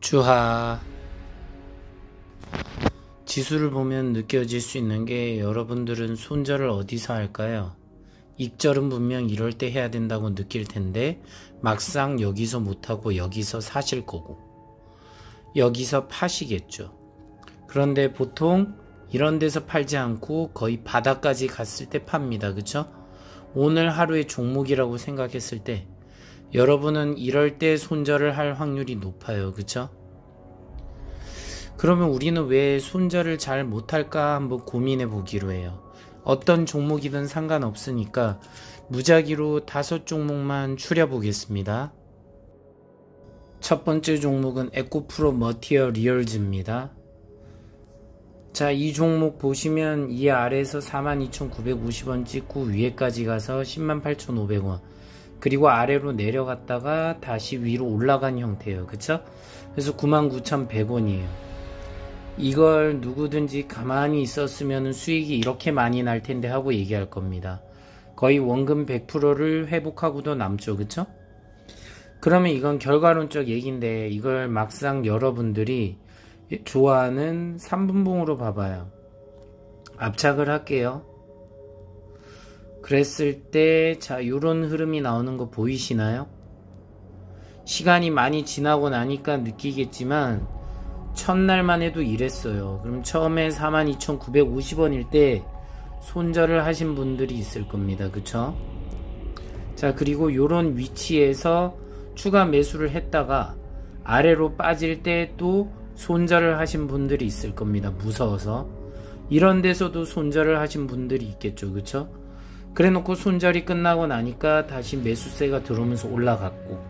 주하. 지수를 보면 느껴질 수 있는 게 여러분들은 손절을 어디서 할까요? 익절은 분명 이럴 때 해야 된다고 느낄 텐데 막상 여기서 못하고 여기서 사실 거고 여기서 파시겠죠. 그런데 보통 이런 데서 팔지 않고 거의 바닥까지 갔을 때 팝니다. 그쵸? 오늘 하루의 종목이라고 생각했을 때 여러분은 이럴 때 손절을 할 확률이 높아요. 그쵸? 그러면 우리는 왜 손절을 잘 못할까 한번 고민해 보기로 해요. 어떤 종목이든 상관없으니까 무작위로 5종목만 추려보겠습니다. 첫 번째 종목은 에코프로 머티어리얼즈입니다. 자, 이 종목 보시면 이 아래에서 42,950원 찍고 위에까지 가서 108,500원 그리고 아래로 내려갔다가 다시 위로 올라간 형태예요. 그쵸? 그래서 99,100원이에요. 이걸 누구든지 가만히 있었으면 수익이 이렇게 많이 날 텐데 하고 얘기할 겁니다. 거의 원금 100%를 회복하고도 남죠. 그쵸? 그러면 이건 결과론적 얘기인데 이걸 막상 여러분들이 좋아하는 3분봉으로 봐봐요. 압착을 할게요. 그랬을 때 자, 요런 흐름이 나오는 거 보이시나요? 시간이 많이 지나고 나니까 느끼겠지만 첫날만 해도 이랬어요. 그럼 처음에 42,950원일 때 손절을 하신 분들이 있을 겁니다. 그쵸? 자, 그리고 요런 위치에서 추가 매수를 했다가 아래로 빠질 때 또 손절을 하신 분들이 있을 겁니다. 무서워서. 이런 데서도 손절을 하신 분들이 있겠죠. 그쵸? 그래 놓고 손절이 끝나고 나니까 다시 매수세가 들어오면서 올라갔고.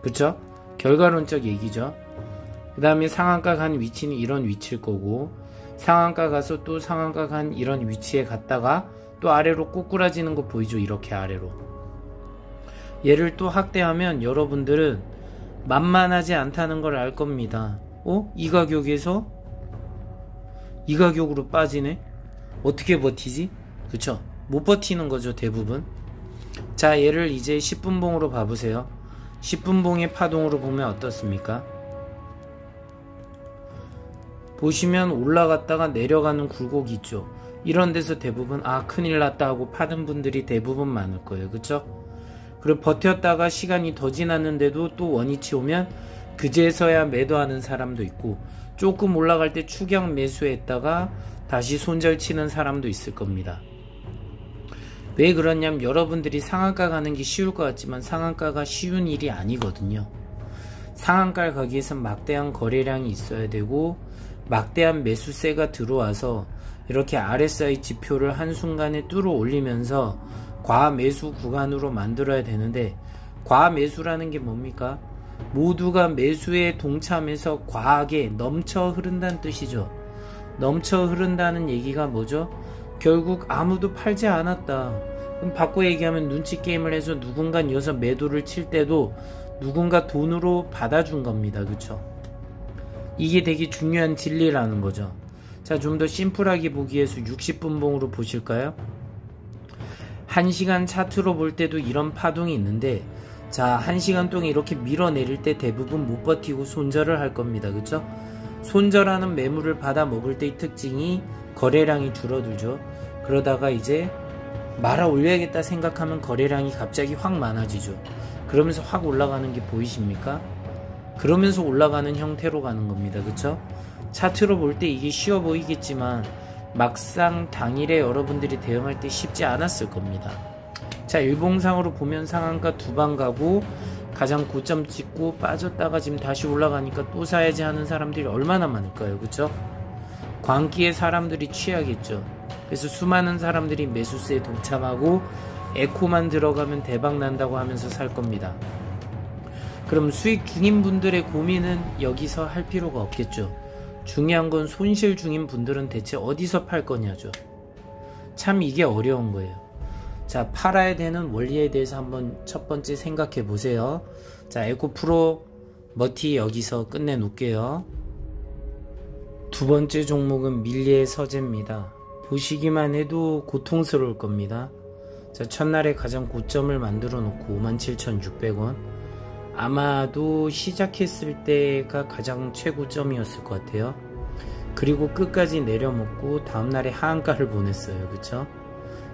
그쵸? 결과론적 얘기죠. 그 다음에 상한가 간 위치는 이런 위치일 거고 상한가 가서 또 상한가 간 이런 위치에 갔다가 또 아래로 꼬꾸라지는 거 보이죠? 이렇게 아래로. 얘를 또 확대하면 여러분들은 만만하지 않다는 걸 알 겁니다. 이 가격에서 이 가격으로 빠지네? 어떻게 버티지? 그쵸? 못 버티는 거죠, 대부분. 자, 얘를 이제 10분봉으로 봐보세요. 10분봉의 파동으로 보면 어떻습니까? 보시면 올라갔다가 내려가는 굴곡이 있죠. 이런 데서 대부분 큰일 났다 하고 파는 분들이 대부분 많을 거예요. 그쵸? 그리고 버텼다가 시간이 더 지났는데도 또 원위치 오면 그제서야 매도하는 사람도 있고 조금 올라갈 때 추격 매수했다가 다시 손절 치는 사람도 있을 겁니다. 왜 그러냐면 여러분들이 상한가 가는 게 쉬울 것 같지만 상한가가 쉬운 일이 아니거든요. 상한가를 가기 위해선 막대한 거래량이 있어야 되고 막대한 매수세가 들어와서 이렇게 RSI 지표를 한순간에 뚫어 올리면서 과매수 구간으로 만들어야 되는데 과매수라는 게 뭡니까? 모두가 매수에 동참해서 과하게 넘쳐 흐른다는 뜻이죠. 넘쳐 흐른다는 얘기가 뭐죠? 결국 아무도 팔지 않았다. 그럼 바꿔 얘기하면 눈치 게임을 해서 누군가 이어서 매도를 칠 때도 누군가 돈으로 받아준 겁니다. 그쵸? 이게 되게 중요한 진리라는 거죠. 자, 좀 더 심플하게 보기 위해서 60분봉으로 보실까요? 1시간 차트로 볼 때도 이런 파동이 있는데 자, 1시간 동안 이렇게 밀어내릴 때 대부분 못 버티고 손절을 할 겁니다. 그쵸? 손절하는 매물을 받아 먹을 때의 특징이 거래량이 줄어들죠. 그러다가 이제 말아 올려야겠다 생각하면 거래량이 갑자기 확 많아지죠. 그러면서 확 올라가는 게 보이십니까? 그러면서 올라가는 형태로 가는 겁니다. 그쵸? 차트로 볼 때 이게 쉬워 보이겠지만 막상 당일에 여러분들이 대응할 때 쉽지 않았을 겁니다. 자, 일봉상으로 보면 상한가 2번 가고 가장 고점 찍고 빠졌다가 지금 다시 올라가니까 또 사야지 하는 사람들이 얼마나 많을까요? 그쵸? 광기에 사람들이 취하겠죠. 그래서 수많은 사람들이 매수세에 동참하고 에코만 들어가면 대박 난다고 하면서 살 겁니다. 그럼 수익 중인 분들의 고민은 여기서 할 필요가 없겠죠. 중요한 건 손실 중인 분들은 대체 어디서 팔 거냐죠. 참 이게 어려운 거예요. 자, 팔아야 되는 원리에 대해서 한번 첫 번째 생각해 보세요. 자, 에코프로 머티 여기서 끝내 놓을게요. 두 번째 종목은 밀리의 서재입니다. 보시기만 해도 고통스러울 겁니다. 자, 첫날에 가장 고점을 만들어 놓고 57,600원 아마도 시작했을 때가 가장 최고점이었을 것 같아요. 그리고 끝까지 내려먹고 다음날에 하한가를 보냈어요. 그쵸?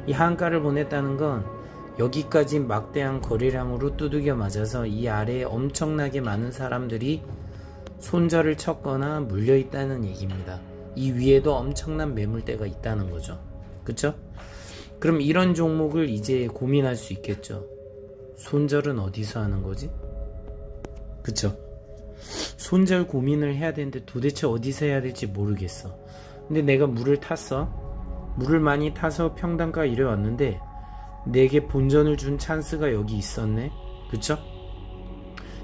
이 하한가를 보냈다는 건 여기까지 막대한 거래량으로 두들겨 맞아서 이 아래에 엄청나게 많은 사람들이 손절을 쳤거나 물려있다는 얘기입니다. 이 위에도 엄청난 매물대가 있다는 거죠. 그쵸? 그럼 이런 종목을 이제 고민할 수 있겠죠. 손절은 어디서 하는 거지? 그쵸? 손절 고민을 해야 되는데 도대체 어디서 해야 될지 모르겠어. 근데 내가 물을 탔어. 물을 많이 타서 평단가 이래 왔는데 내게 본전을 준 찬스가 여기 있었네. 그쵸?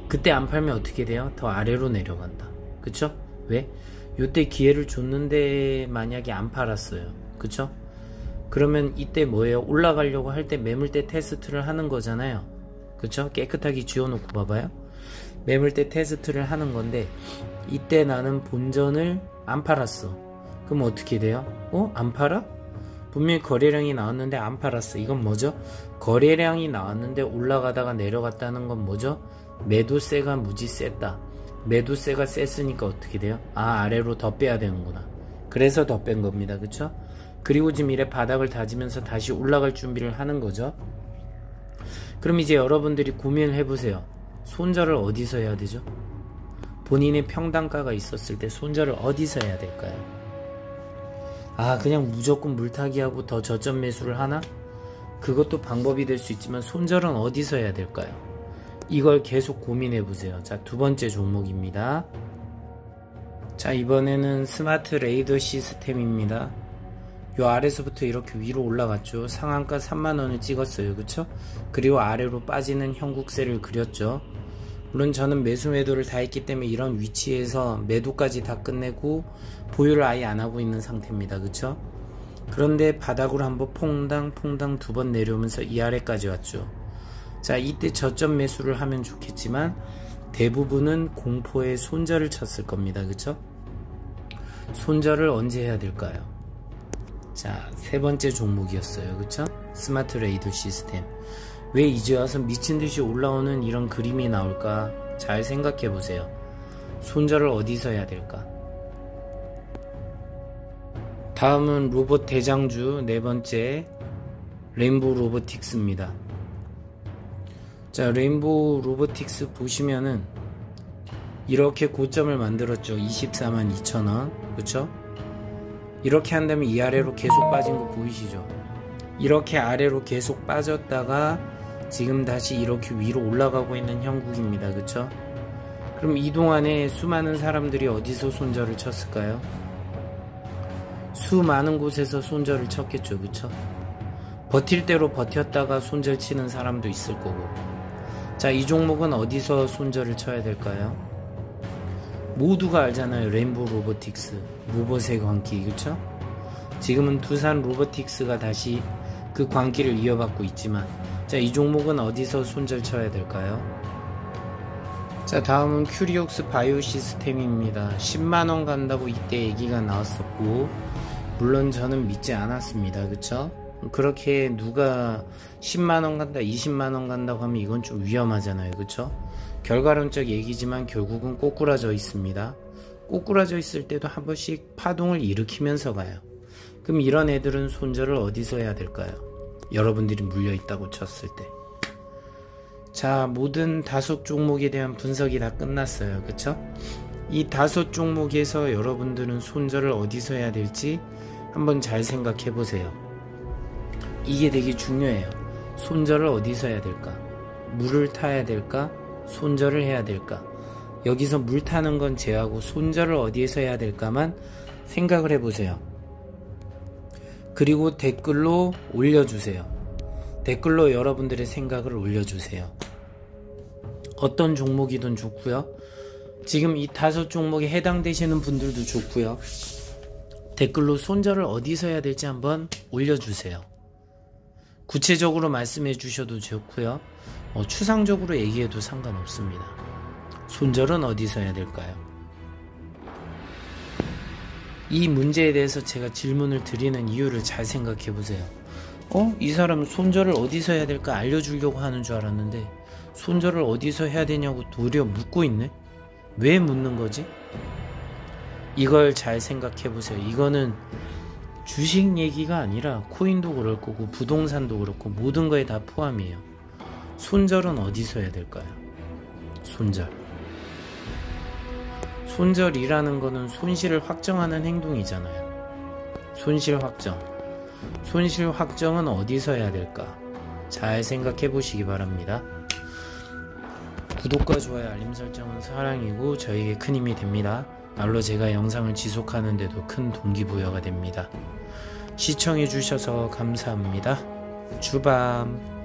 그때 안 팔면 어떻게 돼요? 더 아래로 내려간다. 그쵸? 왜? 요때 기회를 줬는데 만약에 안 팔았어요. 그쵸? 그러면 이때 뭐예요? 올라가려고 할 때 매물대 테스트를 하는 거잖아요. 그쵸? 깨끗하게 지워놓고 봐봐요. 매물대 테스트를 하는 건데 이때 나는 본전을 안 팔았어. 그럼 어떻게 돼요? 안 팔아? 분명히 거래량이 나왔는데 안 팔았어. 이건 뭐죠? 거래량이 나왔는데 올라가다가 내려갔다는 건 뭐죠? 매도세가 무지 셌다. 매도세가 셌으니까 어떻게 돼요? 아래로 더 빼야 되는구나. 그래서 더 뺀 겁니다. 그쵸? 그리고 지금 이래 바닥을 다지면서 다시 올라갈 준비를 하는 거죠. 그럼 이제 여러분들이 고민을 해보세요. 손절을 어디서 해야 되죠? 본인의 평단가가 있었을 때 손절을 어디서 해야 될까요? 그냥 무조건 물타기 하고 더 저점 매수를 하나? 그것도 방법이 될 수 있지만 손절은 어디서 해야 될까요? 이걸 계속 고민해 보세요. 자, 두 번째 종목입니다. 자, 이번에는 스마트 레이더 시스템입니다. 요 아래서부터 이렇게 위로 올라갔죠. 상한가 3만원을 찍었어요. 그쵸? 그리고 아래로 빠지는 형국세를 그렸죠. 물론 저는 매수 매도를 다 했기 때문에 이런 위치에서 매도까지 다 끝내고 보유를 아예 안 하고 있는 상태입니다. 그쵸? 그런데 바닥으로 한번 퐁당 두 번 내려오면서 이 아래까지 왔죠. 자, 이때 저점 매수를 하면 좋겠지만 대부분은 공포에 손절을 쳤을 겁니다. 그쵸? 손절을 언제 해야 될까요? 자, 세 번째 종목이었어요. 그쵸? 스마트 레이더 시스템. 왜 이제 와서 미친듯이 올라오는 이런 그림이 나올까? 잘 생각해 보세요. 손절을 어디서 해야 될까? 다음은 로봇 대장주 네 번째 레인보우 로보틱스입니다. 자, 레인보우 로보틱스 보시면은 이렇게 고점을 만들었죠. 242,000원. 그쵸? 이렇게 한다면 이 아래로 계속 빠진 거 보이시죠? 이렇게 아래로 계속 빠졌다가 지금 다시 이렇게 위로 올라가고 있는 형국입니다. 그쵸? 그럼 이 동안에 수많은 사람들이 어디서 손절을 쳤을까요? 수많은 곳에서 손절을 쳤겠죠. 그쵸? 버틸 대로 버텼다가 손절 치는 사람도 있을 거고. 자, 이 종목은 어디서 손절을 쳐야 될까요? 모두가 알잖아요. 레인보우 로보틱스, 로봇의 광기. 그쵸? 지금은 두산 로보틱스가 다시 그 광기를 이어받고 있지만, 자, 이 종목은 어디서 손절 쳐야 될까요? 자, 다음은 큐리옥스 바이오 시스템입니다. 10만원 간다고 이때 얘기가 나왔었고, 물론 저는 믿지 않았습니다. 그쵸? 그렇게 누가 10만원 간다 20만원 간다고 하면 이건 좀 위험하잖아요. 그쵸? 결과론적 얘기지만 결국은 꼬꾸라져 있습니다. 꼬꾸라져 있을 때도 한 번씩 파동을 일으키면서 가요. 그럼 이런 애들은 손절을 어디서 해야 될까요? 여러분들이 물려있다고 쳤을 때. 자, 모든 5 종목에 대한 분석이 다 끝났어요. 그쵸? 이 5 종목에서 여러분들은 손절을 어디서 해야 될지 한번 잘 생각해 보세요. 이게 되게 중요해요. 손절을 어디서 해야 될까? 물을 타야 될까? 손절을 해야 될까? 여기서 물 타는 건 제하고 손절을 어디에서 해야 될까만 생각을 해보세요. 그리고 댓글로 올려주세요. 댓글로 여러분들의 생각을 올려주세요. 어떤 종목이든 좋고요. 지금 이 5 종목에 해당되시는 분들도 좋고요. 댓글로 손절을 어디서 해야 될지 한번 올려주세요. 구체적으로 말씀해 주셔도 좋고요. 추상적으로 얘기해도 상관없습니다. 손절은 어디서 해야 될까요? 이 문제에 대해서 제가 질문을 드리는 이유를 잘 생각해 보세요. 이 사람은 손절을 어디서 해야 될까 알려주려고 하는 줄 알았는데 손절을 어디서 해야 되냐고 도리어 묻고 있네. 왜 묻는 거지? 이걸 잘 생각해 보세요. 이거는 주식 얘기가 아니라 코인도 그럴 거고 부동산도 그렇고 모든 거에 다 포함이에요. 손절은 어디서 해야 될까요? 손절이라는 거는 손실을 확정하는 행동이잖아요. 손실 확정은 어디서 해야 될까? 잘 생각해 보시기 바랍니다. 구독과 좋아요, 알림 설정은 사랑이고 저에게 큰 힘이 됩니다. 말로 제가 영상을 지속하는데도 큰 동기부여가 됩니다. 시청해 주셔서 감사합니다. 주밤.